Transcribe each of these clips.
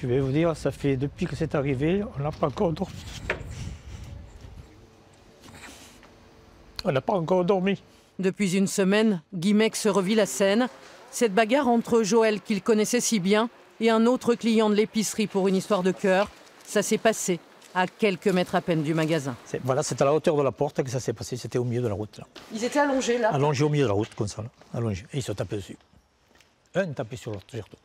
Je vais vous dire, ça fait depuis que c'est arrivé, on n'a pas encore dormi. On n'a pas encore dormi. Depuis une semaine, Guimec se revit la scène. Cette bagarre entre Joël, qu'il connaissait si bien, et un autre client de l'épicerie pour une histoire de cœur, ça s'est passé à quelques mètres à peine du magasin. Voilà, c'est à la hauteur de la porte que ça s'est passé, c'était au milieu de la route. Là. Ils étaient allongés là? Allongés au milieu de la route, comme ça, là. Allongés. Et ils se tapaient dessus. Un tapait sur l'autre, surtout.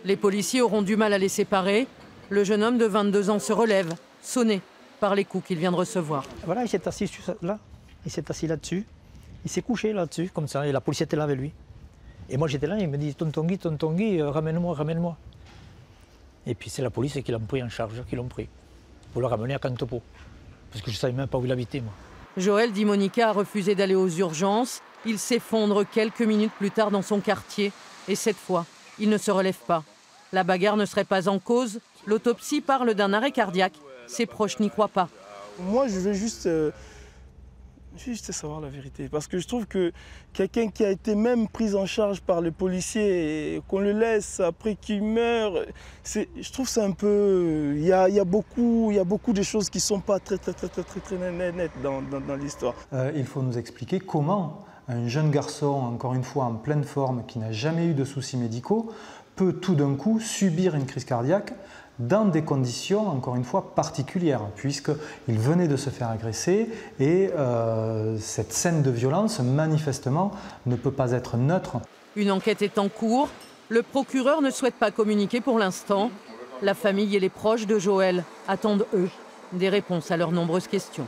Les policiers auront du mal à les séparer. Le jeune homme de 22 ans se relève, sonné par les coups qu'il vient de recevoir. Voilà, il s'est assis là, il s'est assis là-dessus, il s'est couché là-dessus, comme ça, et la police était là avec lui. Et moi j'étais là, il me dit tonton Guy, ramène-moi, ramène-moi. Et puis c'est la police qui l'a pris en charge, qui l'ont pris, pour le ramener à Cantepo. Parce que je ne savais même pas où il habitait, moi. Joël dit Monica a refusé d'aller aux urgences. Il s'effondre quelques minutes plus tard dans son quartier. Et cette fois, il ne se relève pas. La bagarre ne serait pas en cause. L'autopsie parle d'un arrêt cardiaque. Ses proches n'y croient pas. Moi, je veux juste savoir la vérité. Parce que je trouve que quelqu'un qui a été même pris en charge par les policiers et qu'on le laisse après qu'il meure, je trouve que c'est un peu... Il y a beaucoup de choses qui ne sont pas très nettes dans l'histoire. Il faut nous expliquer comment un jeune garçon, encore une fois en pleine forme, qui n'a jamais eu de soucis médicaux, peut tout d'un coup subir une crise cardiaque dans des conditions, encore une fois, particulières, puisqu'il venait de se faire agresser et cette scène de violence, manifestement, ne peut pas être neutre. Une enquête est en cours. Le procureur ne souhaite pas communiquer pour l'instant. La famille et les proches de Joël attendent, eux, des réponses à leurs nombreuses questions.